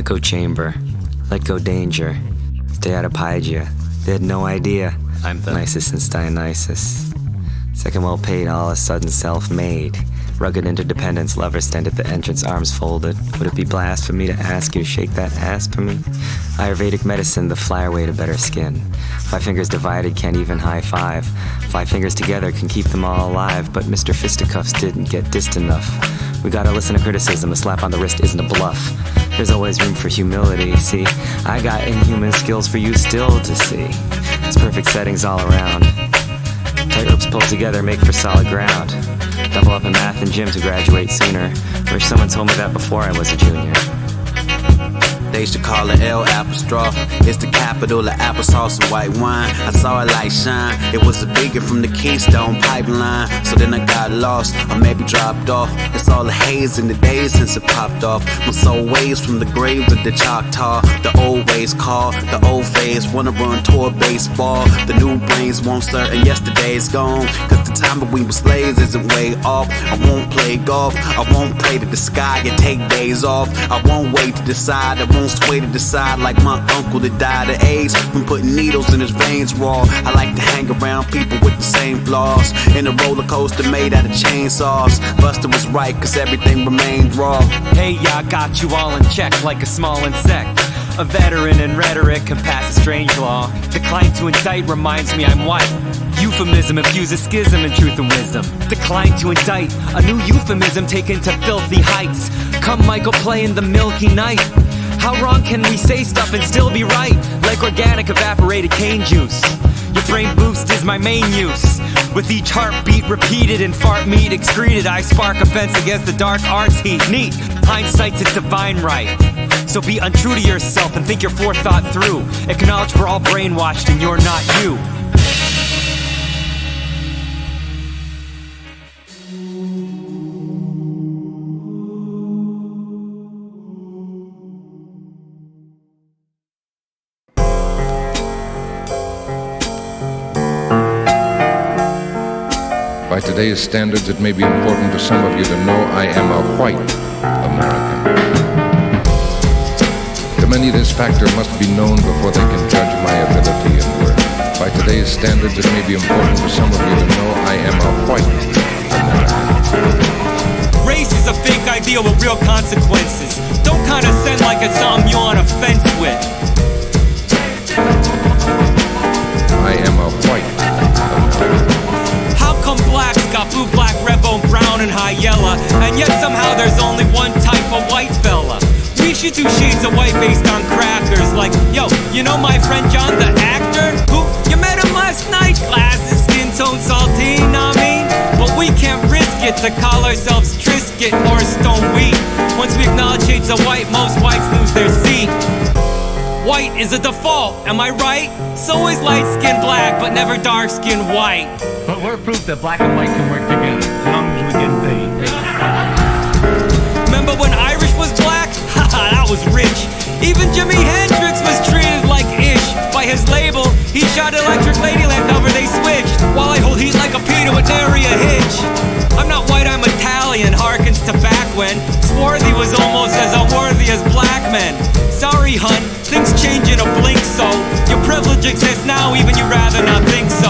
echo chamber. Let go danger. Stay out of Pygia. They had no idea. I'm the nicest in Steinnisis. Second well paid, all of a sudden self-made. Rugged interdependence, lover stand at the entrance, arms folded. Would it be blasphemy to ask you to shake that ass for me? Ayurvedic medicine, the flyer way to better skin. 5 fingers divided can't even high five. 5 fingers together can keep them all alive, but Mr. Fisticuffs didn't get dissed enough. We gotta listen to criticism, a slap on the wrist isn't a bluff. There's always room for humility, see? I got inhuman skills for you still to see. It's perfect settings all around. Tight ropes pulled together make for solid ground. Double up in math and gym to graduate sooner. Wish someone told me that before I was a junior. They should call it L apostrophe. It's the capital of applesauce and white wine. I saw a light shine. It was a beacon from the Keystone pipeline. So then I got lost, or maybe dropped off. It's all the haze in the days since it popped off. My soul waves from the graves of the Choctaw. The old ways call, the old phase. Wanna run toward baseball. The new brains won't start and yesterday's gone. Cause the time when we were slaves isn't way off. I won't play golf. I won't pray to the sky and take days off. I won't wait to decide. I won't sway to decide like my uncle that died of AIDS from putting needles in his veins raw. I like to hang around people with the same flaws. In a roller coaster made out of chainsaws. Buster was right cause everything remained raw. Hey, I got you all in check like a small insect. A veteran in rhetoric can pass a strange law. Decline to indict reminds me I'm white. Euphemism infuses schism in truth and wisdom. Decline to indict, a new euphemism taken to filthy heights. Come Michael play in the milky night. How wrong can we say stuff and still be right? Like organic evaporated cane juice. Your brain boost is my main use. With each heartbeat repeated and fart meat excreted, I spark offense against the dark arts heat. Neat, hindsight's a divine right. So be untrue to yourself and think your forethought through. Acknowledge we're all brainwashed and you're not you. By today's standards, it may be important to some of you to know I am a white American. To many, this factor must be known before they can judge my ability and worth. By today's standards, it may be important to some of you to know I am a white American. Race is a fake ideal with real consequences. Don't condescend like it's something you're on a fence with. I am a white American. How come blacks got blue, black, red bone, brown, and high yellow, and yet somehow there's only one type of white fella? We should do shades of white based on crackers. Like, yo, you know my friend John the actor? Who, you met him last night, glasses, skin tone salty, know what I mean? But we can't risk it to call ourselves Trisket or Stone Wheat. Once we acknowledge shades of white, most whites lose their seat. White is a default, am I right? So is light-skinned black, but never dark-skinned white. But we're proof that black and white can work together, as long as we get paid. Remember when Irish was black? Haha, that was rich. Even Jimi Hendrix was treated like ish. By his label, he shot Electric Ladyland over, they switched. While I hold heat like a Peter with nary a hitch. I'm not white, I'm Italian, harkens to back when swarthy was almost as unworthy as black men. Sorry, hun, things change in a blink, so your privilege exists now, even you rather not think so.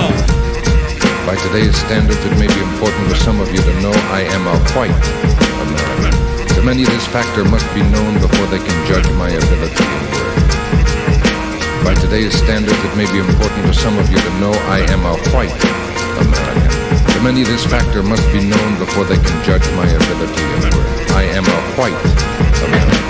By today's standards, it may be important to some of you to know I am a white American. To many, this factor must be known before they can judge my ability and worth. By today's standards, it may be important to some of you to know I am a white American. To many, this factor must be known before they can judge my ability and worth. I am a white American.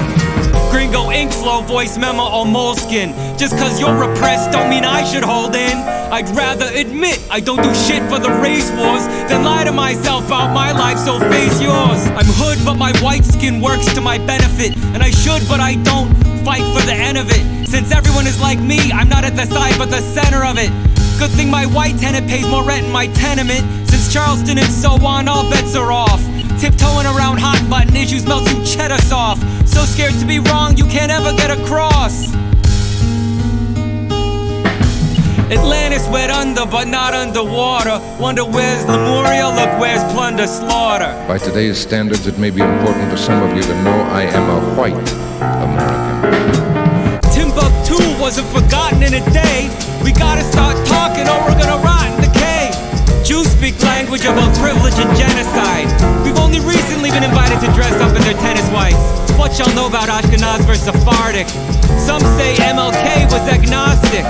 Gringo ink flow, voice memo or moleskin. Just cause you're repressed don't mean I should hold in. I'd rather admit I don't do shit for the race wars than lie to myself about my life, so face yours. I'm hood but my white skin works to my benefit, and I should but I don't fight for the end of it. Since everyone is like me, I'm not at the side but the center of it. Good thing my white tenant pays more rent in my tenement. Since Charleston and so on, all bets are off. Tiptoeing around hot button issues melt through cheddar soft. So scared to be wrong, you can't ever get across. Atlantis wet under, but not underwater. Wonder where's Lemuria, look where's plunder, slaughter. By today's standards, it may be important to some of you to know I am a white American. wasn't forgotten in a day. We gotta start talking or we're gonna rot in decay. Jews speak language of both privilege and genocide. We've only recently been invited to dress up in their tennis whites. What y'all know about Ashkenaz versus Sephardic? Some say MLK was agnostic.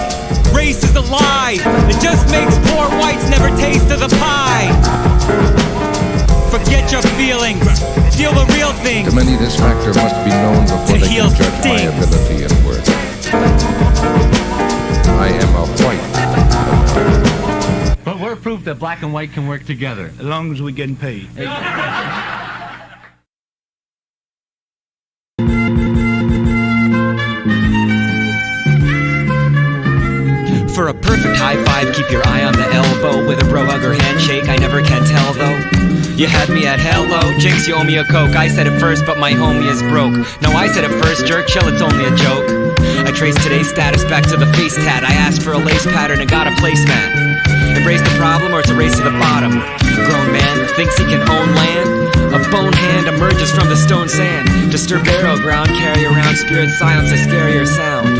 Race is a lie. It just makes poor whites never taste of the pie. Forget your feelings. Feel the real thing. To many, this factor must be known before they can judge my ability and worth. I am a white American. But we're proof that black and white can work together, as long as we're getting paid. For a perfect high five, keep your eye on the elbow. With a bro hug or handshake, I never can tell though. You had me at hello, Jinx, you owe me a Coke. I said it first, but my homie is broke. No, I said it first, jerk, chill, it's only a joke. I traced today's status back to the face tat. I asked for a lace pattern and got a placemat. Embrace the problem or it's a race to the bottom. A grown man thinks he can own land. A bone hand emerges from the stone sand. Disturb burial ground, carry around spirit silence, a scarier sound.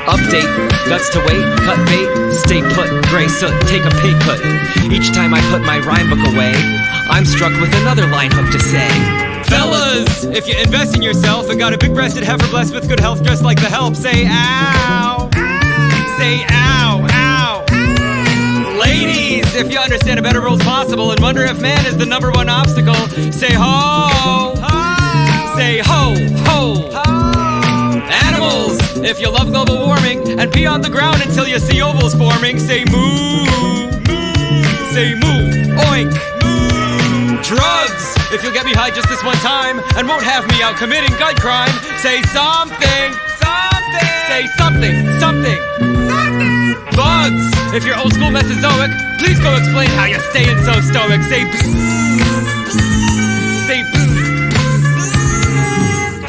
Update, guts to wait, cut bait, stay put, gray soot, take a pay cut. Each time I put my rhyme book away, I'm struck with another line hook to say. Fellas, if you invest in yourself and got a big-breasted heifer blessed with good health dressed like the help, say ow. Say ow, ow. Ladies, if you understand a better role's possible and wonder if man is the number one obstacle, say ho. Say ho, ho. Animals, if you love global warming and pee on the ground until you see ovals forming, say moo. Say moo, oink. Drugs, if you'll get me high just this one time and won't have me out committing gun crime, say something. Say something. Bugs, if you're old school Mesozoic, please go explain how you're staying so stoic. Say say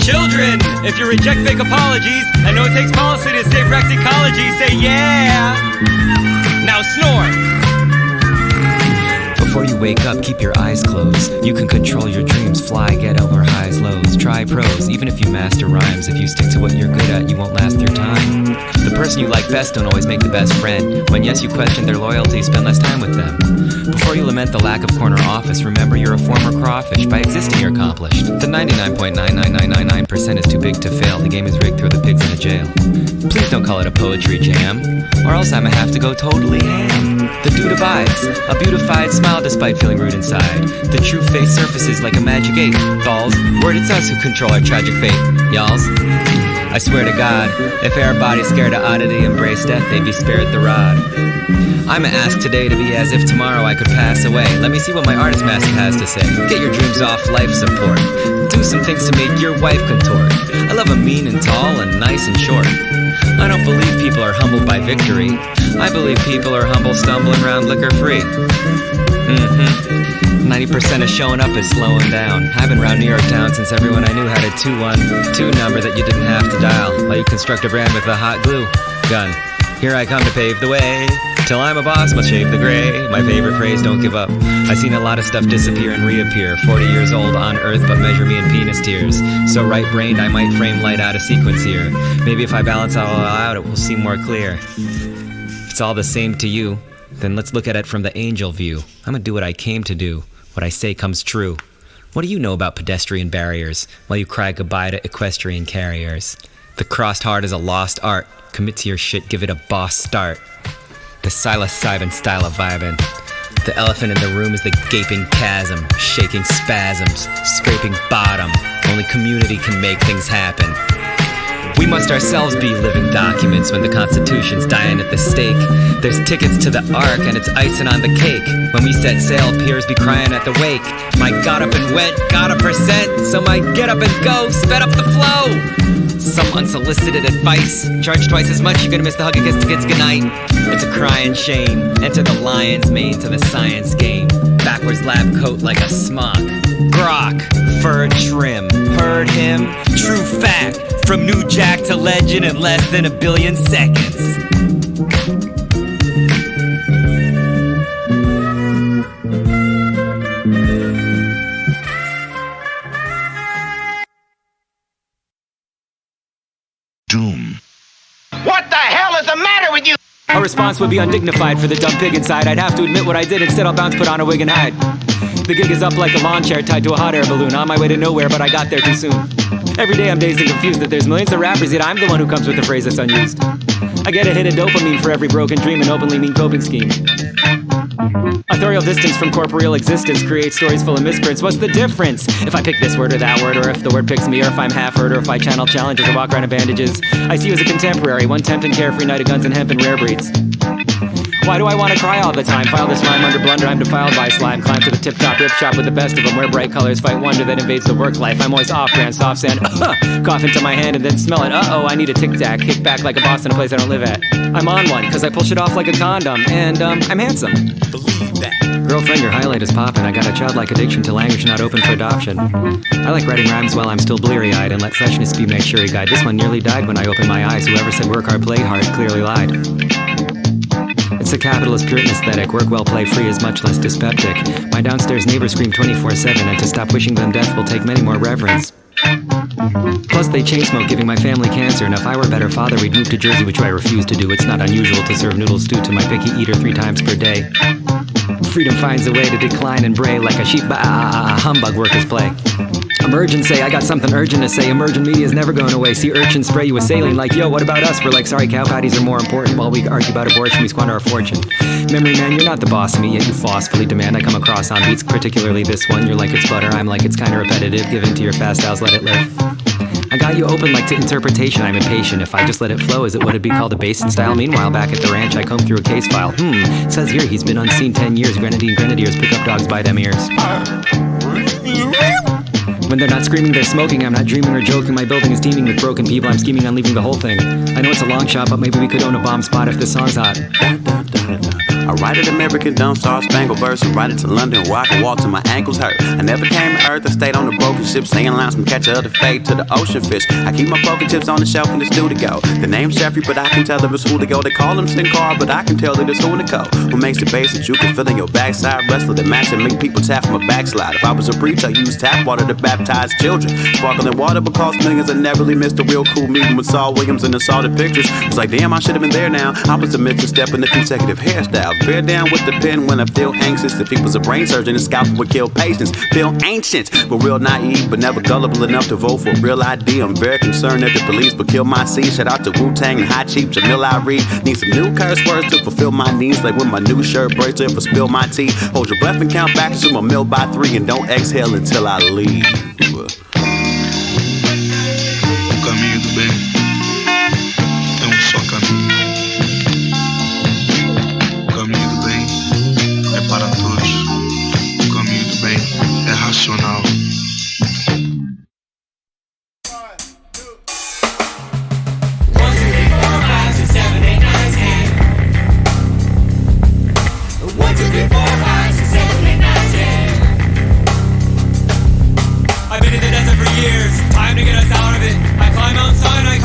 Children, if you reject fake apologies and know it takes policy to save wrecked ecology, say yeah. Now snore. Before you wake up, keep your eyes closed. You can control your dreams, fly, get over highs, lows. Try prose, even if you master rhymes. If you stick to what you're good at, you won't last your time. The person you like best don't always make the best friend. When yes, you question their loyalty, spend less time with them. Before you lament the lack of corner office, remember you're a former crawfish. By existing, you're accomplished. The 99.99999% is too big to fail. The game is rigged, throw the pigs in a jail. Please don't call it a poetry jam, or else I'ma have to go totally ham. The dude abides, a beautified smile despite feeling rude inside. The true face surfaces like a magic 8. Balls, word it's us who control our tragic fate. Y'alls, I swear to God, if everybody scared of oddity embraced death, they'd be spared the rod. I'ma ask today to be as if tomorrow I could pass away. Let me see what my artist master has to say. Get your dreams off life support. Do some things to make your wife contort. I love a mean and tall and nice and short. I don't believe people are humbled by victory. I believe people are humble stumbling around liquor free. 90% of showing up is slowing down. I've been around New York town since everyone I knew had a 212 number that you didn't have to dial, while you construct a brand with a hot glue gun. Here I come to pave the way. Till I'm a boss, must shave the gray. My favorite phrase, don't give up. I've seen a lot of stuff disappear and reappear. 40 years old on earth, but measure me in penis tears. So right-brained, I might frame light out of sequence here. Maybe if I balance it all out, it will seem more clear. If it's all the same to you, then let's look at it from the angel view. I'm gonna do what I came to do. What I say comes true. What do you know about pedestrian barriers, while you cry goodbye to equestrian carriers? The crossed heart is a lost art. Commit to your shit, give it a boss start. The psilocybin style of vibing. The elephant in the room is the gaping chasm, shaking spasms, scraping bottom. Only community can make things happen. We must ourselves be living documents when the Constitution's dying at the stake. There's tickets to the Ark and it's icing on the cake. When we set sail, peers be crying at the wake. My got up and went, got a percent, so my get up and go, sped up the flow. Some unsolicited advice. Charge twice as much, you're gonna miss the hug against the kids goodnight. It's a crying shame. Enter the lion's mane to the science game. Backwards lab coat like a smock. Grok, fur trim. Heard him? True fact. From New Jack to legend in less than a billion seconds. Doom. What A response would be undignified for the dumb pig inside. I'd have to admit what I did, instead I'll bounce, put on a wig and hide. The gig is up like a lawn chair tied to a hot air balloon. On my way to nowhere, but I got there too soon. Every day I'm dazed and confused that there's millions of rappers, yet I'm the one who comes with the phrase that's unused. I get a hit of dopamine for every broken dream, an openly mean coping scheme. Authorial distance from corporeal existence creates stories full of misprints. What's the difference if I pick this word or that word, or if the word picks me, or if I'm half heard, or if I channel challenges or walk around in bandages? I see you as a contemporary, one tempting carefree night of guns and hemp and rare breeds. Why do I want to cry all the time? File this rhyme under blunder, I'm defiled by slime. Climb to the tip-top rip shop with the best of them, where bright colors fight wonder that invades the work life. I'm always off-brand, soft sand, cough into my hand and then smell it. Uh-oh, I need a tic-tac, kick back like a boss in a place I don't live at. I'm on one, cause I pull shit off like a condom, and I'm handsome. Believe that. Girlfriend, your highlight is poppin'. I got a childlike addiction to language not open for adoption. I like writing rhymes while I'm still bleary-eyed, and let freshness be my sure guide. This one nearly died when I opened my eyes. Whoever said work hard, play hard, clearly lied. It's a capitalist Puritan aesthetic. Work well, play free is much less dyspeptic. My downstairs neighbors scream 24/7, and to stop wishing them death will take many more reverence. Plus they chain smoke, giving my family cancer, and if I were a better father, we'd move to Jersey, which I refuse to do. It's not unusual to serve noodle stew to my picky eater 3 times per day. Freedom finds a way to decline and bray like a sheep humbug workers play. Emergency, I got something urgent to say. Emergent media is never going away. See urchins spray you with saline like, yo, what about us? We're like, sorry, cow patties are more important. While we argue about abortion, we squander our fortune. Memory man, you're not the boss of me, yet you forcefully demand I come across on beats, particularly this one. You're like it's butter, I'm like it's kinda repetitive. Give in to your fast styles, let it live. I got you open like to interpretation, I'm impatient. If I just let it flow, is it what it'd be called a basin style? Meanwhile, back at the ranch, I comb through a case file. It says here he's been unseen 10 years. Grenadiers pick up dogs by them ears. When they're not screaming, they're smoking. I'm not dreaming or joking. My building is teeming with broken people. I'm scheming on leaving the whole thing. I know it's a long shot, but maybe we could own a bomb spot if this song's hot. I write it American, dumb star spangled verse, and write it to London where I can walk till my ankles hurt. I never came to Earth, I stayed on the broken ship, staying lines from catcher of the fate to the ocean fish. I keep my broken chips on the shelf in the studio. The name's Jeffrey, but I can tell them it's who to go. They call him Sin Car, but I can tell that it's who to go. What makes the bass that you can feel in your backside? Wrestler that match and make people tap from a backslide. If I was a preacher, I'd use tap water to baptize children. Sparkling water because millions. I never really missed a real cool meeting with Saul Williams and the Salted Pictures. It's like, damn, I should have been there now. I was a mental step in the consecutive hairstyles. Bear down with the pen when I feel anxious. If he was a brain surgeon, his scalpel would kill patients. Feel ancient, but real naive, but never gullible enough to vote for a real ID. I'm very concerned that the police would kill my seed. Shout out to Wu-Tang and High Chief Jamil Irie. Need some new curse words to fulfill my needs, like with my new shirt bracelet for spill my tea. Hold your breath and count back to my meal by 3, and don't exhale until I leave. O caminho do bem é só caminho. O caminho do bem é para todos. O caminho do bem é racional. I've been in the desert for years, time to get us out of it. I climb Mount Sinai,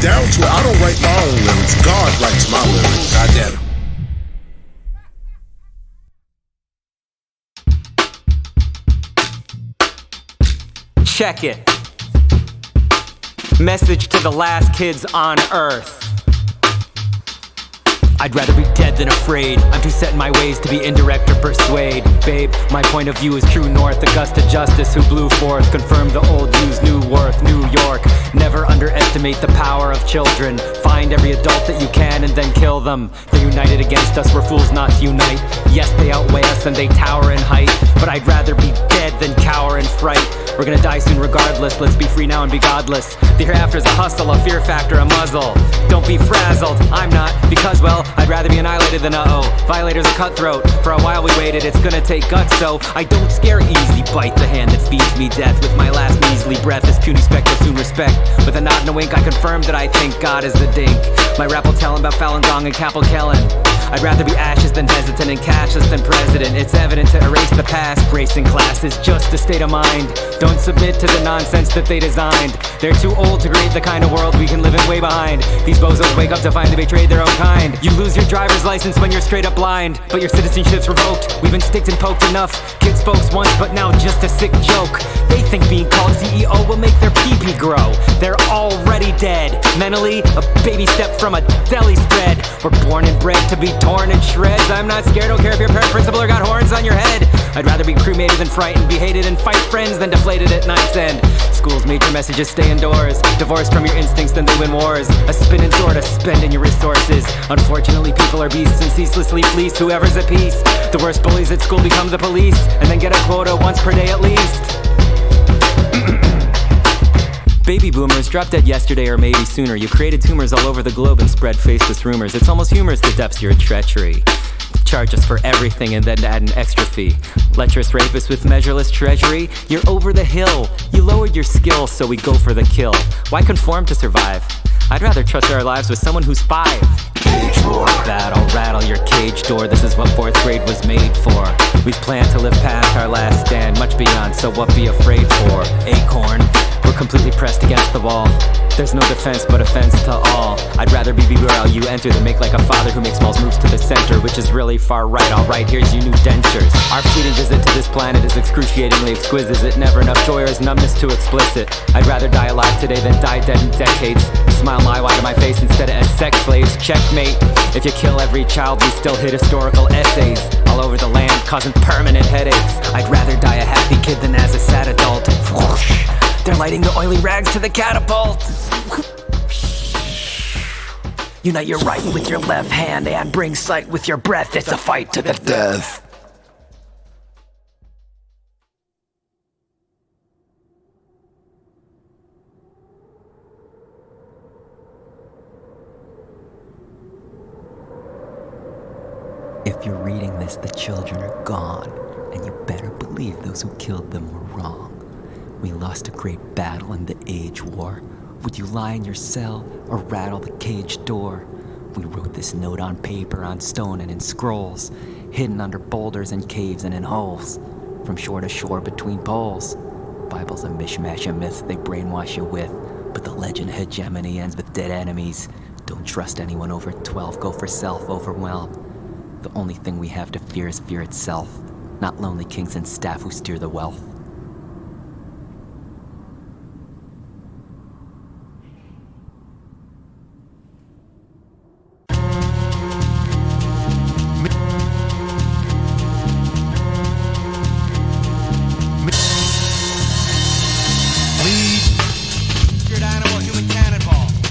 down to it, I don't write my own lyrics. God writes my lyrics. Goddamn it. Check it. Message to the last kids on Earth. I'd rather be dead than afraid. I'm too set in my ways to be indirect or persuade. Babe, my point of view is true north. Augusta justice who blew forth confirmed the old Jews' new worth. New York, never underestimate the power of children. Find every adult that you can and then kill them. They're united against us, we're fools not to unite. Yes, they outweigh us and they tower in height, but I'd rather be dead than cower in fright. We're gonna die soon regardless, let's be free now and be godless. The hereafter's a hustle, a fear factor, a muzzle. Don't be frazzled, I'm not, because well, I'd rather be annihilated than uh-oh. Violators are cutthroat, for a while we waited, it's gonna take guts, so I don't scare easy. Bite the hand that feeds me death with my last measly breath. This puny spectre soon respect. With a nod and a wink I confirm that I think God is the dink. My rap will tell him about Falun Gong and Capel Kellen. I'd rather be ashes than hesitant and cashless than president. It's evident to erase the past. Racing class is just a state of mind. Don't submit to the nonsense that they designed. They're too old to create the kind of world we can live in way behind. These bozos wake up to find they betrayed their own kind. You lose your driver's license when you're straight up blind, but your citizenship's revoked. We've been sticked and poked enough. Kids folks once, but now just a sick joke. They think being called CEO will make their pee-pee grow. They're already dead. Mentally, a baby step from a deli spread. We're born and bred to be torn in shreds. I'm not scared, don't care if you're parent, principal, or got horns on your head. I'd rather be cremated than frightened, be hated and fight friends than deflated at night's end. School's major messages stay indoors. Divorced from your instincts, then they win wars. A spinning sword, a spending your resources. Unfortunately, people are beasts and ceaselessly fleece whoever's at peace. The worst bullies at school become the police, and then get a quota once per day at least. Baby boomers dropped dead yesterday or maybe sooner. You created tumors all over the globe and spread faceless rumors. It's almost humorous the depths of your treachery. Charge us for everything and then add an extra fee. Lecherous rapists with measureless treasury. You're over the hill. You lowered your skill, so we go for the kill. Why conform to survive? I'd rather trust our lives with someone who's 5. Cage war battle, rattle your cage door. This is what 4th grade was made for. We've planned to live past our last stand, much beyond, so what be afraid for? Acorn, we're completely pressed against the wall. There's no defense but offense to all. I'd rather be where you enter than make like a father who makes small moves to the center, which is really far right. Alright, here's you new dentures. Our fleeting visit to this planet is excruciatingly exquisite. Is it never enough joy or is numbness too explicit? I'd rather die alive today than die dead in decades. Smile my wide to my face instead of as sex slaves. Checkmate. If you kill every child, we still hit historical essays all over the land, causing permanent headaches. I'd rather die a happy kid than as a sad adult. Whoosh. They're lighting the oily rags to the catapult. Unite your right with your left hand and bring sight with your breath. It's a fight to the death. If you're reading this, the children are gone, and you better believe those who killed them were wrong. We lost a great battle in the age war. Would you lie in your cell or rattle the cage door? We wrote this note on paper, on stone, and in scrolls, hidden under boulders and caves and in holes, from shore to shore between poles. Bible's a mishmash of myths they brainwash you with, but the legend hegemony ends with dead enemies. Don't trust anyone over 12, go for self-overwhelm. The only thing we have to fear is fear itself, not lonely kings and staff who steer the wealth.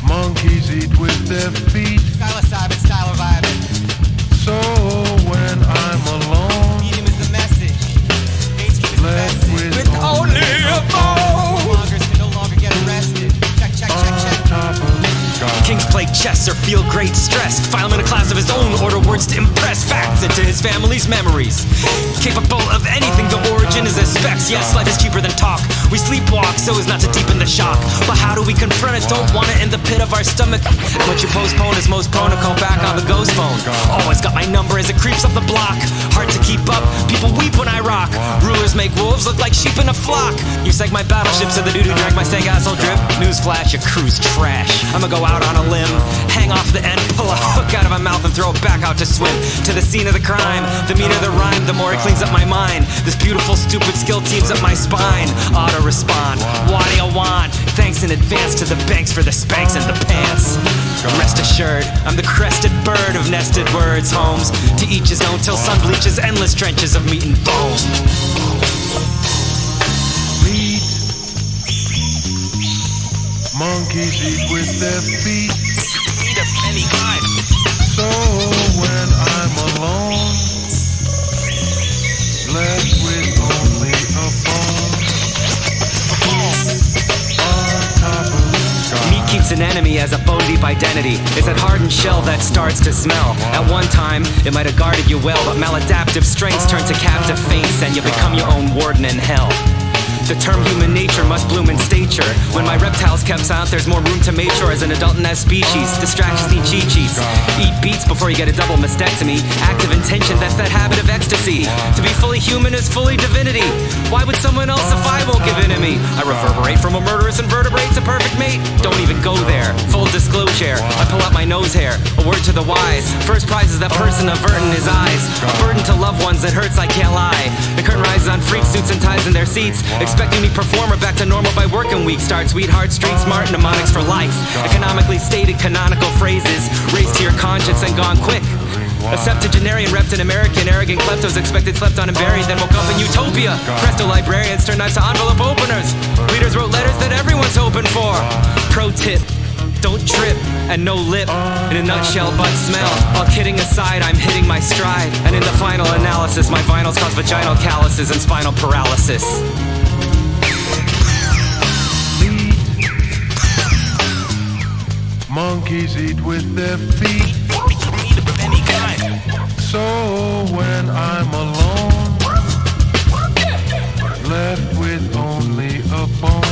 Monkeys eat with their feet. Psilocybin style of vibing. So when I'm alone, Medium is the message. Mainstream is the left message. with only a bone Bloggers can no longer get arrested. Check, check, check, on check. top of the sky. Kings play chess or feel great stress. File him in a class of his own, order words to impress facts into his family's memories. Capable of anything, the origin is as specs. Yes, life is cheaper than talk. We sleepwalk, so as not to deepen the shock. But how do we confront it? Don't want it in the pit of our stomach. And what you postpone is most prone to call back on the ghost phone. Always got my number as it creeps up the block. Hard to keep up, people weep when I rock. Rulers make wolves look like sheep in a flock. You sank my battleship so the dude who drank my stank asshole drip. Newsflash, your crew's trash. I'ma go out on a limb, hang off the end, pull a hook out of my mouth and throw it back out to swim. To the scene of the crime, the meaner the rhyme, the more it cleans up my mind. This beautiful stupid skill teams up my spine. Auto respond, what do you want? Thanks in advance to the banks for the spanks and the pants. Rest assured, I'm the crested bird of nested words. Homes to each his own till sun bleaches endless trenches of meat and bone. Meat. Monkeys eat with their feet. Eat of any kind. So when I'm alone, left with only a bone. On top of the sky. Meat keeps an enemy as a bone deep identity. It's that hardened shell that starts to smell. At one time, it might have guarded you well, but maladaptive strengths turn to captive feints, and you become your own warden in hell. The term human nature must bloom in stature. When my reptiles kept silent, there's more room to mature as an adult in that species. Distractions need cheat sheets. Eat beets before you get a double mastectomy. Active intention, that's that habit of ecstasy. To be fully human is fully divinity. Why would someone else if I won't give in to me? I reverberate from a murderous invertebrate to perfect mate. Don't even go there. Full disclosure, I pull out my nose hair. A word to the wise. First prize is that person averting his eyes. A burden to loved ones that hurts, I can't lie. The curtain rises on freaks, suits and ties in their seats. Expecting me performer back to normal by working week. Start sweetheart, street smart, mnemonics for life. Economically stated canonical phrases. Raised to your conscience and gone quick. A septuagenarian repped an American. Arrogant kleptos expected slept on and buried. Then woke up in utopia. Presto librarians turned knives to envelope openers. Leaders wrote letters that everyone's hoping for. Pro tip. Don't trip, and no lip, in a nutshell, but smell. All kidding aside, I'm hitting my stride. And in the final analysis, my vinyls cause vaginal calluses and spinal paralysis. Monkeys eat with their feet. Meat of any kind. So when I'm alone, left with only a bone.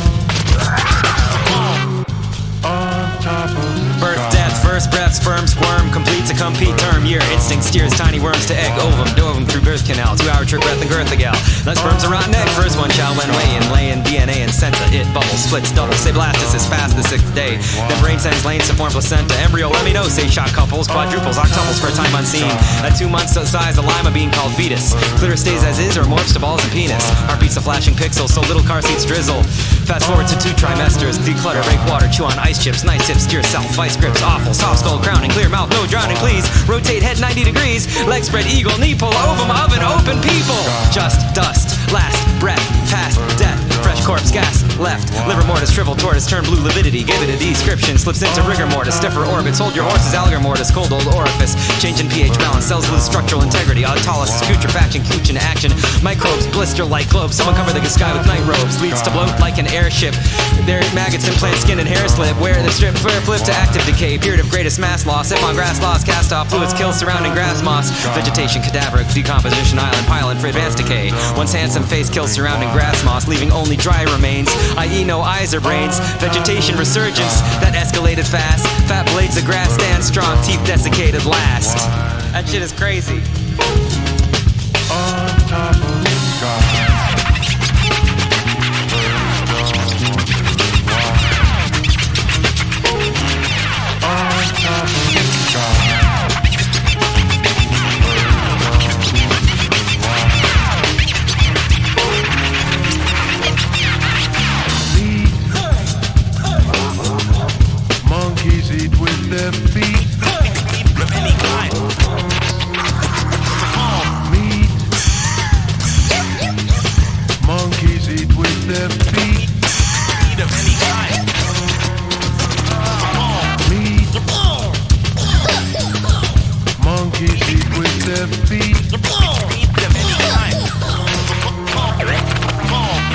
On top of the Birth, sky. death, first breath, sperm, squirm, complete to compete term. Year instinct steers tiny worms to egg, ovum, dove 'em through birth canal. 2-hour trick, breath and girth, the gal. That sperm's a rotten egg. First one shall when weigh in, lay in DNA and sensa. It bubbles, splits, doubles. Say blastocyst past the 6th day. Then brain sends lanes to form placenta. Embryo, let me know. Say shot couples, quadruples, octuples for a time unseen. At 2 months size, a lima bean called fetus. Clear stays as is or morphs to balls and penis. Heartbeats of flashing pixels, so little car seats drizzle. Fast forward to 2 trimesters. Declutter, break water, chew on ice chips. Nice tips to yourself. Vice grips, awful. Soft skull, crowning, clear mouth, no drowning, please. Rotate head 90 degrees. Leg spread, eagle, knee pull, ovum, oven, open, people. Just dust, last breath, past death. Fresh corpse, gas, left. Liver mortis, shriveled tortoise, turn blue lividity. Give it a description, slips into rigor mortis. Stiffer orbits, hold your horse's algar mortis. Cold old orifice, change in pH balance. Cells lose structural integrity. Autolysis, putrefaction, cooch into action. Microbes, blister like globes. Someone cover the sky with night robes. Leads to bloat like an airship. There maggots implant skin and hair slip. Wear the strip, flip to active decay. Period of greatest mass loss. If on grass loss, cast off fluids, kill surrounding grass moss. Vegetation, cadaveric, decomposition, island, pylon for advanced decay. Once handsome face kills surrounding grass moss, leaving only dry remains, i.e. no eyes or brains. Vegetation resurgence that escalated fast. Fat blades of grass stand strong, teeth desiccated last. That shit is crazy. On top of the sky. On top of the sky. Monkeys eat with their feet. Of any kind. Meat. Monkeys eat with their feet. Meat of any kind. Meat. Monkeys eat with their feet. Meat of any kind.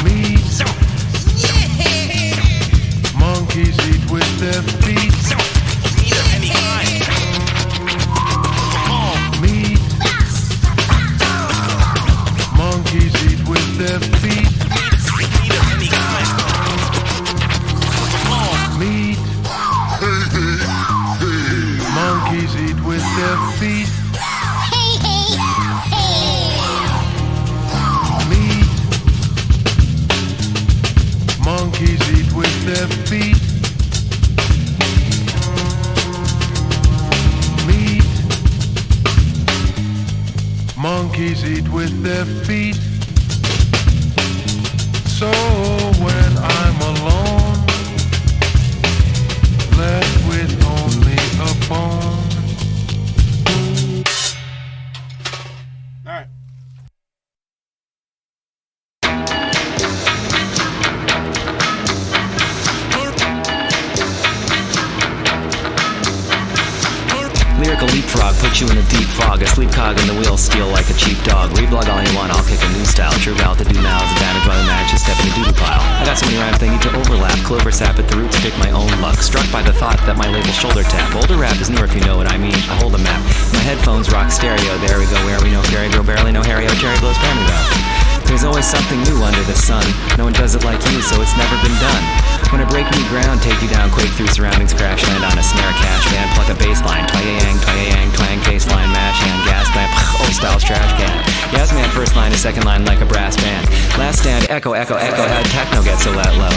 Meat. Monkeys eat with their feet. Meat of any kind. Meat. Monkeys eat with their feet. Meat of any their feet. Meat. Monkeys eat with their feet. So when I'm alone, left with only a bone. Alright. Lyrical leapfrog, put you in a deep fog. A sleep cog in the wheel, steal like a cheap dog. Reblog all you want, I'll kick a new style. True out the do now is a damage by the match, just step in a doodle pile. I got so many rhymes they need to overlap. Clover sap at the roots, pick my own luck. Struck by the thought that my label shoulder tap. Older rap is newer if you know what I mean. I hold a map. My headphones rock stereo. There we go, where we know Gary grow barely no Harry. Oh, cherry blows family though. There's always something new under the sun. No one does it like you, so it's never been done. When I break new ground, take you down, quake through surroundings, crash land on a snare, cash band, pluck a bass line, twang, twang, case line, mash hand, gas lamp, old style's trash can. Yes man, first line, a second line like a brass band. Last stand, echo, how'd techno get so that low?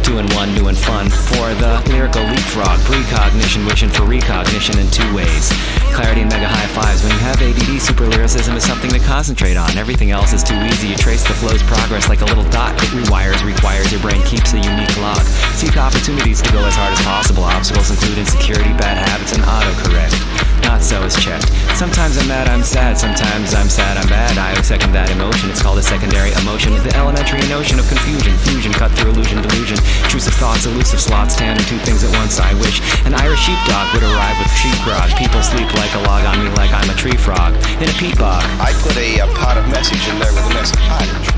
2 and 1, new and fun for the lyrical leapfrog. Precognition, wishing for recognition in 2 ways. Clarity and mega high fives. When you have ADD, super lyricism is something to concentrate on. Everything else is too easy. You trace the flow's progress like a little dot. It requires your brain keeps a unique log. Seek opportunities to go as hard as possible. Obstacles include insecurity, bad habits, and autocorrect. Not so is checked. Sometimes I'm mad, I'm sad. Sometimes I'm sad, I'm bad. I second that emotion. It's called a secondary emotion. The elementary notion of confusion. Fusion cut through illusion, delusion. Intrusive thoughts, elusive slots, tandem, 2 things at once. I wish an Irish sheepdog would arrive with sheep grog. People sleep like a log on me like I'm a tree frog in a peat bog. I put a pot of message in there with a message pottage.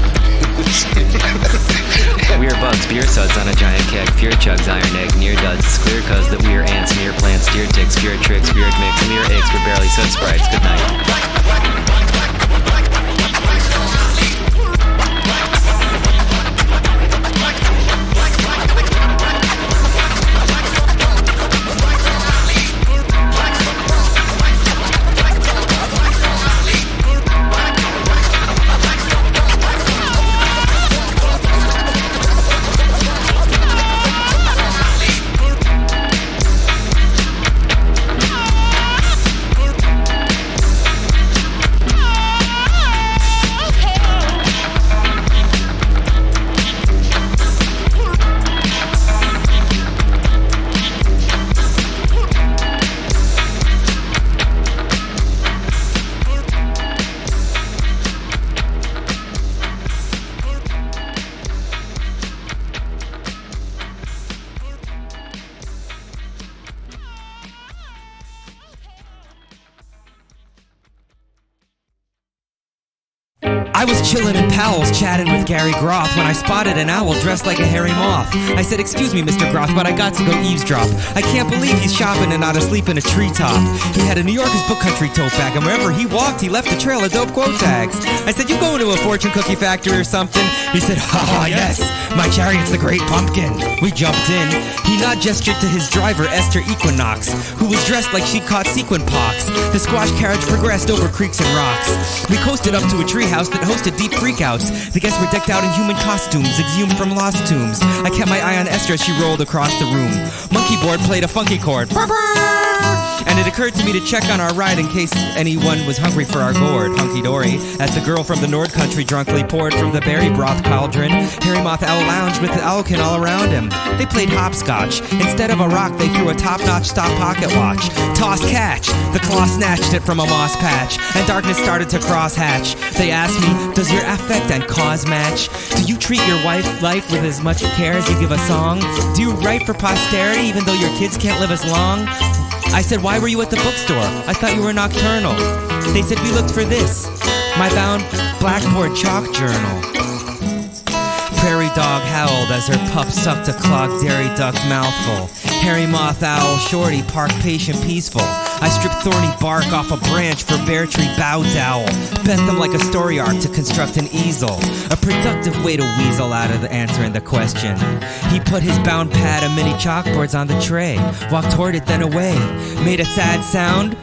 We're bugs, beer suds on a giant keg, fear chugs, iron egg, near duds. It's clear cuz that we're ants, near plants, deer ticks, spirit tricks, spirit mix, mere eggs, we're barely sud sprites. Good night. I was chillin' in Powell's chatting with Gary Groth when I spotted an owl dressed like a hairy moth. I said, "Excuse me, Mr. Groth, but I got to go eavesdrop. I can't believe he's shopping and not asleep in a treetop." He had a New Yorker's Book Country tote bag, and wherever he walked, he left a trail of dope quote tags. I said, "You going to a fortune cookie factory or something?" He said, "Ha yes, my chariot's the Great Pumpkin." We jumped in. He nod gestured to his driver, Esther Equinox, who was dressed like she caught sequin pox. The squash carriage progressed over creeks and rocks. We coasted up to a treehouse that hosted deep freakouts. The guests were decked out in human costumes, exhumed from lost tombs. I kept my eye on Esther as she rolled across the room. Monkey board played a funky chord. And it occurred to me to check on our ride in case anyone was hungry for our gourd. Hunky-dory, as the girl from the Nord Country drunkly poured from the berry broth cauldron. Harry Moth Owl lounged with the owlkin all around him. They played hopscotch. Instead of a rock, they threw a top-notch stop pocket watch. Toss catch. The claw snatched it from a moss patch, and darkness started to cross-hatch. They asked me, "Does your affect and cause match? Do you treat your life with as much care as you give a song? Do you write for posterity even though your kids can't live as long?" I said, "Why were you at the bookstore? I thought you were nocturnal." They said, "We looked for this, my bound blackboard chalk journal." Prairie dog howled as her pup sucked a clogged dairy duck mouthful. Hairy moth owl shorty parked patient peaceful. I stripped thorny bark off a branch for bear tree bow dowel. Bent them like a story arc to construct an easel. A productive way to weasel out of the answering the question. He put his bound pad of mini chalkboards on the tray. Walked toward it then away. Made a sad sound.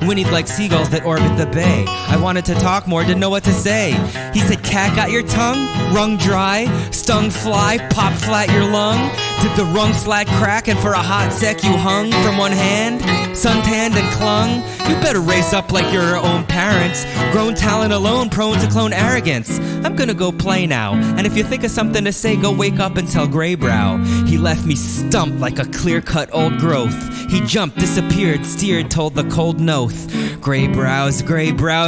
whinnied like seagulls that orbit the bay. I wanted to talk more, didn't know what to say. He said, cat got your tongue? Wrung dry? Stung fly? Pop flat your lung? Did the rung slat crack and for a hot sec you hung from one hand? Suntanned and clung? You better race up like your own parents. Grown talent alone, prone to clone arrogance. I'm gonna go play now, and if you think of something to say, go wake up and tell Greybrow. He left me stumped like a clear-cut old growth. He jumped, disappeared, steered, told the cold noth. Gray brows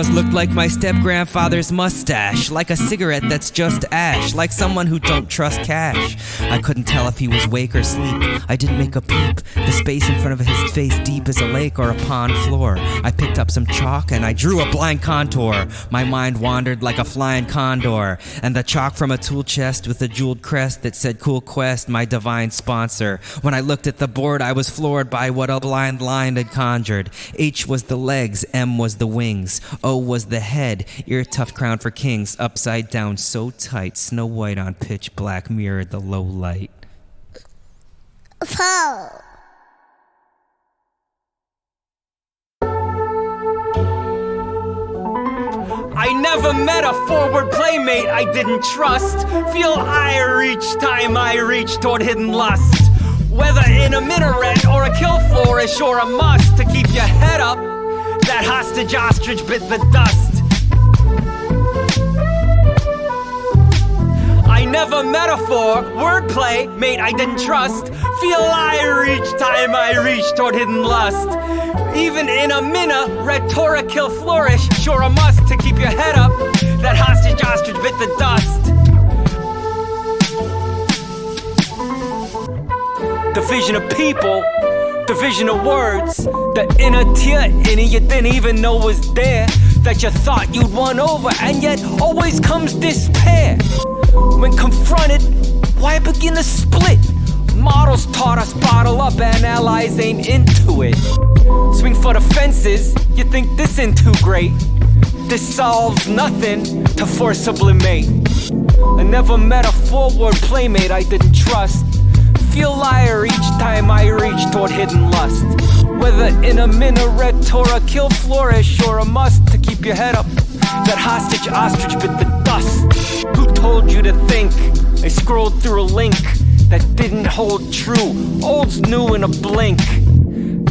looked like my step-grandfather's mustache. Like a cigarette that's just ash. Like someone who don't trust cash. I couldn't tell if he was wake or sleep. I didn't make a peep. The space in front of his face deep as a lake or a pond floor. I picked up some chalk and I drew a blind contour. My mind wandered like a flying condor. And the chalk from a tool chest with a jeweled crest that said Cool Quest, my divine sponsor. When I looked at the board, I was floored by what a blind line had conjured. H was the legs, M was the wings, O was the head, ear tough crown for kings, upside down so tight, Snow White on pitch black mirrored the low light. Paul. I never met a forward playmate I didn't trust. Feel ire each time I reach toward hidden lust. Whether in a minaret or a kill flourish or a must to keep your head up, that hostage ostrich bit the dust. I never metaphor, wordplay, mate I didn't trust. Feel ire each time I reach toward hidden lust. Even in a mina, rhetoric kill flourish, sure a must to keep your head up. That hostage ostrich bit the dust. Division of people, division of words. The inner tier in it you didn't even know was there. That you thought you'd won over, and yet always comes despair. When confronted, why begin to split? Models taught us bottle up and allies ain't into it. Swing for the fences, you think this ain't too great. This solves nothing to forcibly mate. I never met a forward playmate I didn't trust. Feel liar each time I reach toward hidden lust. Whether in a minaret or a kill flourish or a must to keep your head up. That hostage ostrich bit the dust. Who told you to think? I scrolled through a link that didn't hold true. Old's new in a blink.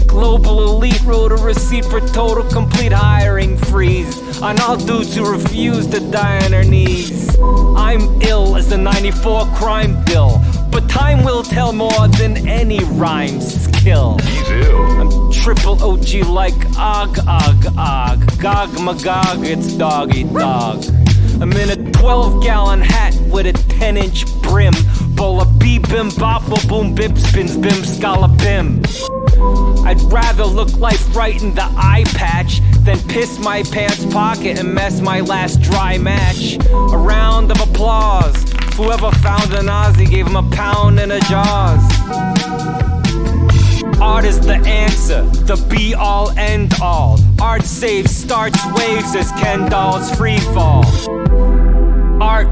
Global elite wrote a receipt for total complete hiring freeze on all dudes who refuse to die on their knees. I'm ill as the 94 crime bill, but time will tell more than any rhyme skill. He's ill. I'm triple OG like Og. Gog Magog, it's dog eat dog. I'm in a 12-gallon hat with a 10-inch brim. Bowl of bim bop boom bip spins bim scala bim. I'd rather look life right in the eye patch than piss my pants pocket and mess my last dry match. A round of applause. Whoever found an Aussie gave him a pound in the jaws. Art is the answer, the be-all, end-all. Art saves, starts waves as Ken Doll's free fall. Art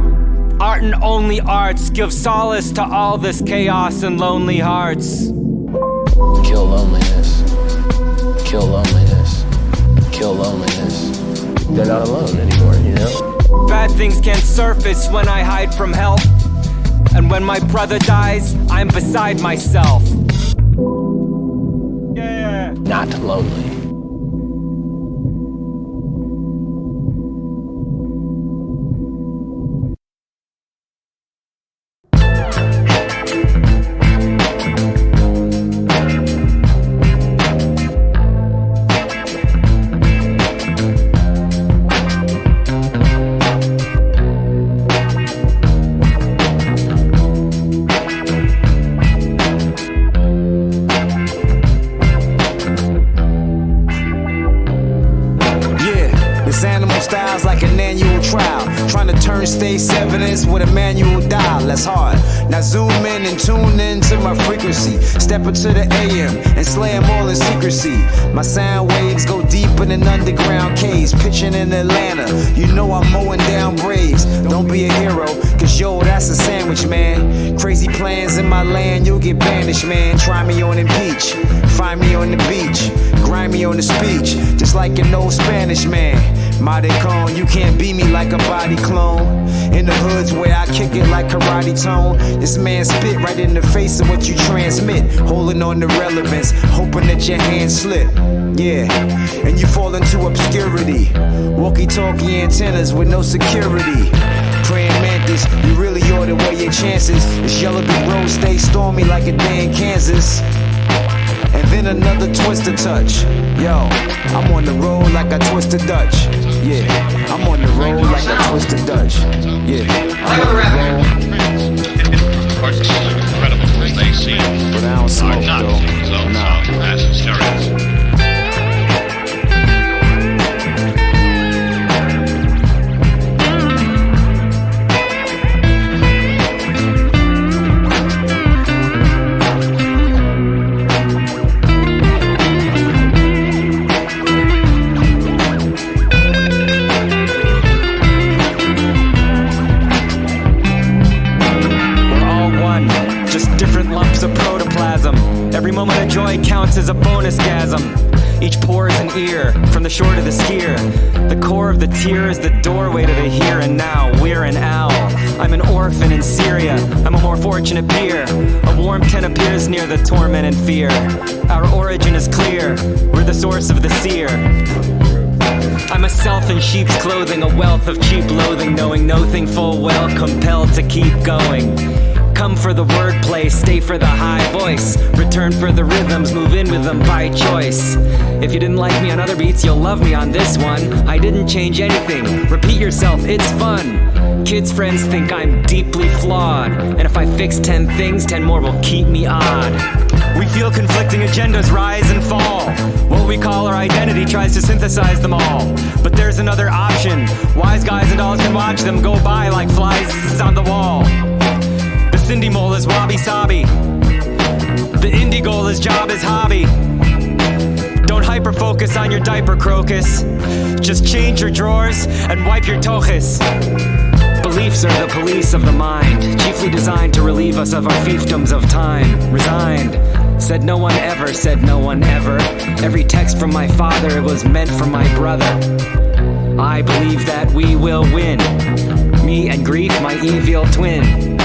and only arts give solace to all this chaos and lonely hearts. Kill loneliness. Kill loneliness. Kill loneliness. They're not alone anymore, you know? Bad things can't surface when I hide from help. And when my brother dies, I'm beside myself. Yeah. Not lonely. Styles like an annual trial, trying to turn state's evidence with a manual dial. That's hard. Now zoom in and tune in to my frequency. Step into the AM and slay them all in secrecy. My sound waves go deep in an underground caves. Pitching in Atlanta, you know I'm mowing down Braves. Don't be a hero, cause yo, that's a sandwich, man. Crazy plans in my land, you'll get banished, man. Try me on impeach, find me on the beach, grind me on the speech, just like an old Spanish man. Maricon, you can't beat me like a body clone. In the hoods where I kick it like karate tone. This man spit right in the face of what you transmit. Holding on to relevance, hoping that your hands slip. Yeah, and you fall into obscurity. Walkie-talkie antennas with no security. Praying mantis, you really ought to weigh your chances. This yellow brick road stay stormy like a day in Kansas. And then another twister touch. Yo, I'm on the road like I twist a Dutch. Yeah, I'm on the road like I twist a Dutch. Yeah, I'm on the road. Of course, it's incredible what they see. But I don't smoke, not though. those Nah. acid steroids. Every moment of joy counts as a bonus-gasm. Each pore is an ear, from the shore to the skier. The core of the tear is the doorway to the here and now. We're an owl. I'm an orphan in Syria. I'm a more fortunate peer. A warm tent appears near the torment and fear. Our origin is clear. We're the source of the seer. I'm a self in sheep's clothing, a wealth of cheap loathing, knowing no thing full well, compelled to keep going. Come for the wordplay, stay for the high voice. Return for the rhythms, move in with them by choice. If you didn't like me on other beats, you'll love me on this one. I didn't change anything, repeat yourself, it's fun. Kids' friends think I'm deeply flawed, and if I fix 10 things, 10 more will keep me odd. We feel conflicting agendas rise and fall. What we call our identity tries to synthesize them all. But there's another option. Wise guys and dolls can watch them go by like flies on the wall. The Cindy mole is wabi-sabi. The indie goal is job is hobby. Don't hyper-focus on your diaper, crocus. Just change your drawers and wipe your toches. Beliefs are the police of the mind, chiefly designed to relieve us of our fiefdoms of time. Resigned. Said no one ever, said no one ever. Every text from my father was meant for my brother. I believe that we will win. Me and grief, my evil twin.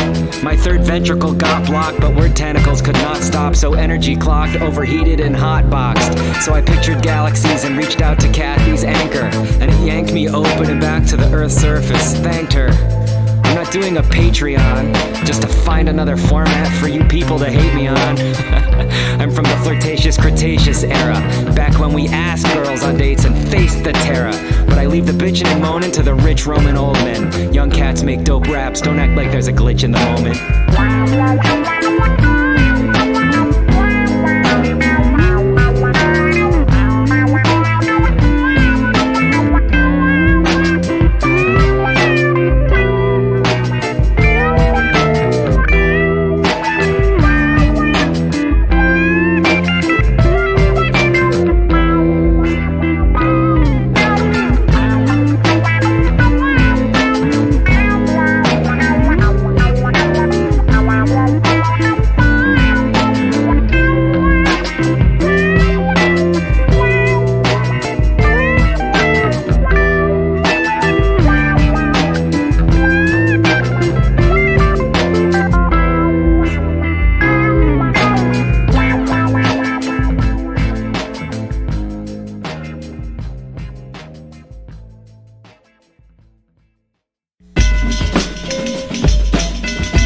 My third ventricle got blocked, but word tentacles could not stop, so energy clogged, overheated, and hotboxed. So I pictured galaxies and reached out to Kathy's anchor, and it yanked me open and back to the Earth's surface. Thanked her. I'm not doing a Patreon just to find another format for you people to hate me on. I'm from the flirtatious Cretaceous era, back when we asked girls on dates and faced the terror. But I leave the bitchin' and moanin' to the rich Roman old men. Young cats make dope raps, don't act like there's a glitch in the moment.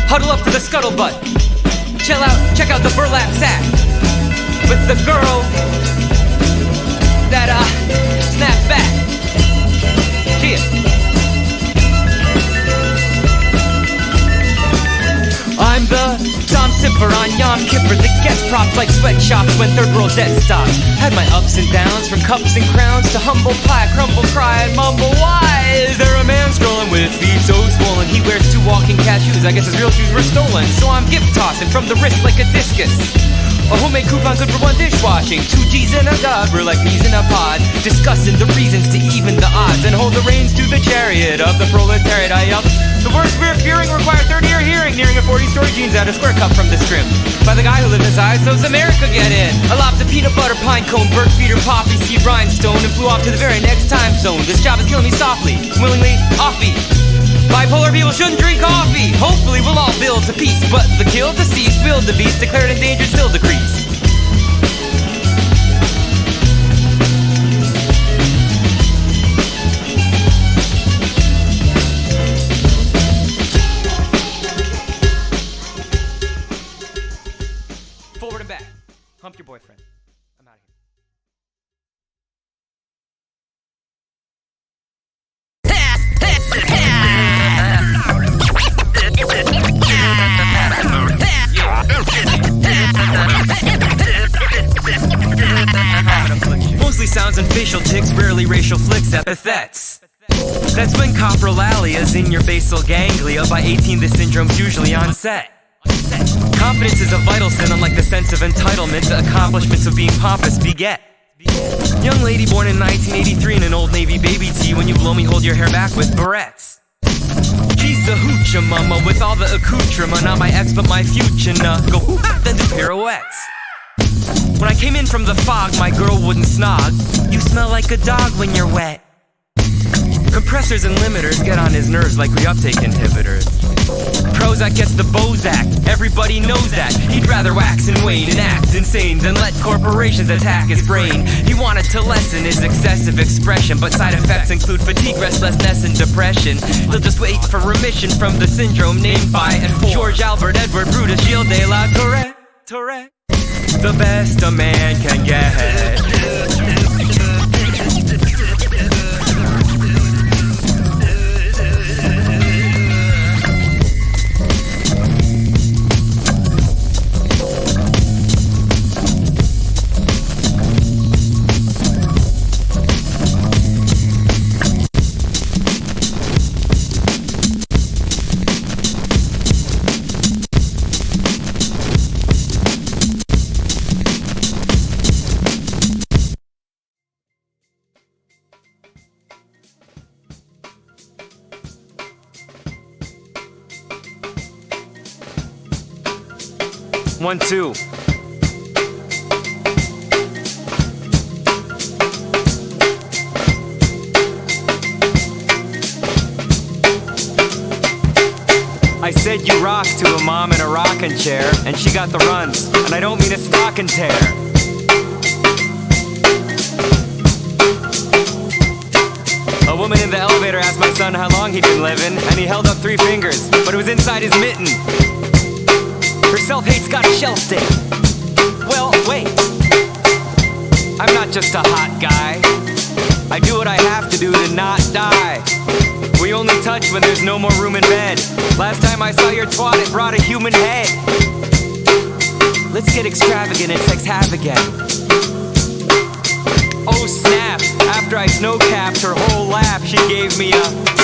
Huddle up to the scuttlebutt. Chill out, check out the burlap sack. With the girl that, snaps back. Cheers. I'm the Tom Sipper on Yom Kippur that gets props like sweatshops when third world debt stops. Had my ups and downs, from cups and crowns to humble pie, crumble, cry, and mumble. Why is there a man strolling with feet so swollen? He wears 2 walking cat shoes, I guess his real shoes were stolen. So I'm gift tossing from the wrist like a discus. A homemade coupon good for 1 dishwashing. 2 G's and a God, we're like peas in a pod, discussing the reasons to even the odds and hold the reins to the chariot of the proletariat. I yell, the words we're fearing require 30-year hearing, nearing a 40-story jeans out a square cup from the strip. By the guy who lived inside, so's America get in. I lopped a peanut butter pine cone, bird feeder, poppy seed rhinestone, and flew off to the very next time zone. This job is killing me softly, willingly, offbeat. Bipolar people shouldn't drink coffee. Hopefully we'll all build to peace, but the kill, deceased, willed the beast, declared endangered, still decreased. Forward and back. Hump your boyfriend. I'm out of here. Mostly sounds and facial tics, rarely racial flicks, epithets. That's when coprolalia is in your basal ganglia. By 18 the syndrome's usually on set. Confidence is a vital sin, unlike the sense of entitlement. The accomplishments of being pompous beget. Young lady born in 1983 in an old Navy baby tee. When you blow me, hold your hair back with barrettes. She's the hoochie mama with all the accoutrement. Not my ex, but my future. Go hoo-ha, then do pirouettes. When I came in from the fog, my girl wouldn't snog. You smell like a dog when you're wet. Compressors and limiters get on his nerves like reuptake inhibitors. Prozac gets the Bozak, everybody knows that. He'd rather wax and wane and act insane than let corporations attack his brain. He wanted to lessen his excessive expression, but side effects include fatigue, restlessness, and depression. He'll just wait for remission from the syndrome named by and for George Albert Edward Brutus Gilles de la Tourette. The best a man can get. 1, 2. I said you rock to a mom in a rocking chair, and she got the runs, and I don't mean a stocking tear. A woman in the elevator asked my son how long he'd been living, and he held up 3 fingers, but it was inside his mitten. Her self-hate's got a shelf stay. Well, wait. I'm not just a hot guy. I do what I have to do to not die. We only touch when there's no more room in bed. Last time I saw your twat, it brought a human head. Let's get extravagant and sex have again. Oh snap, after I snow-capped her whole lap, she gave me a...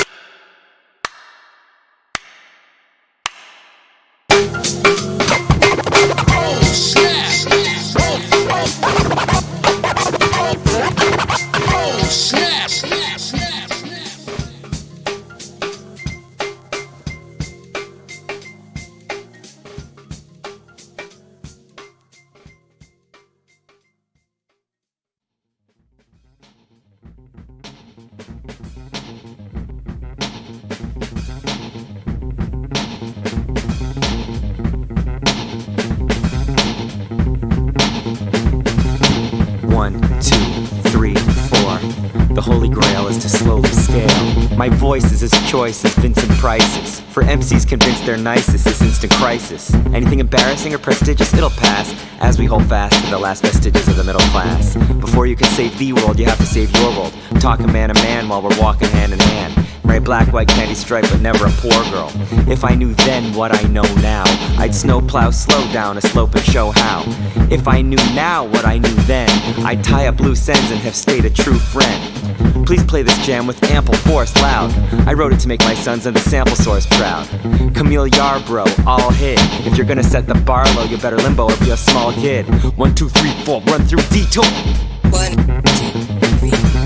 My voice is as choice as Vincent Price's. For MCs convinced they're nicest, this instant crisis. Anything embarrassing or prestigious, it'll pass as we hold fast to the last vestiges of the middle class. Before you can save the world, you have to save your world. Talking man to man while we're walking hand in hand. Marry black, white, candy stripe, but never a poor girl. If I knew then what I know now, I'd snowplow, slow down a slope and show how. If I knew now what I knew then, I'd tie up loose ends and have stayed a true friend. Please play this jam with ample force loud. I wrote it to make my sons and the sample source proud. Camille Yarbrough, all hit. If you're gonna set the bar low, you better limbo or be a small kid. 1, 2, 3, 4, run through detour. 1, 2, 3, 4.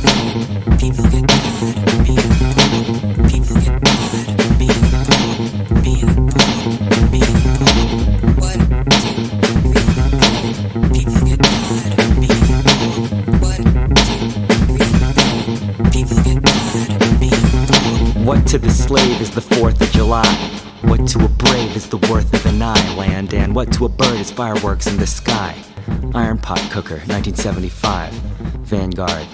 People get tired of being poor. People get tired of being poor. Being poor. Being poor. 1, 2, 3, 4. People get tired of being poor. 1, 2, 3, 4. People get tired of being poor. What to the slave is the 4th of July? What to a brave is the worth of an eye, land? And what to a bird is fireworks in the sky? Iron Pot Cooker, 1975. Vanguard.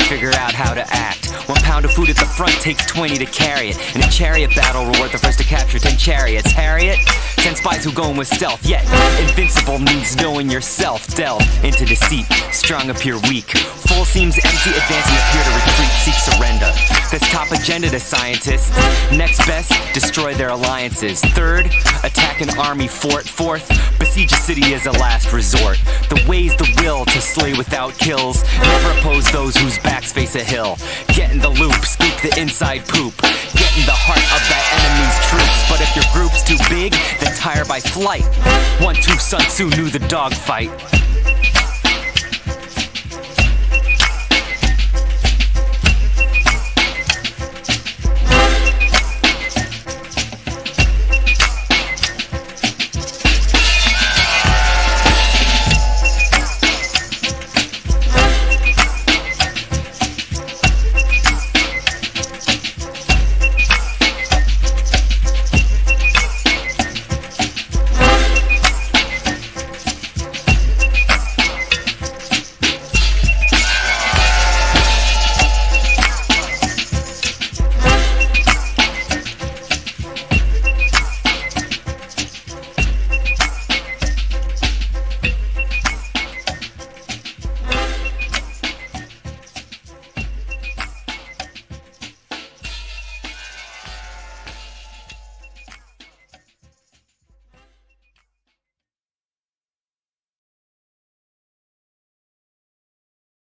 Figure out how to act. 1 pound of food at the front takes 20 to carry it. In a chariot battle, reward the first to capture 10 chariots. Harriet? Send spies who go in with stealth. Yet, invincible means knowing yourself. Delve into deceit. Strong appear weak. Full seems empty. Advancing appear to retreat. Seek surrender. That's top agenda to scientists. Next best, destroy their alliances. Third, attack an army fort. Fourth, besiege a city as a last resort. The way's the will to slay without kills. Never oppose those whose backs face a hill. Get in the loop, scoop the inside poop. Get in the heart of that enemy's troops. But if your group's too big, then tire by flight. 1, 2, Sun Tzu knew the dogfight.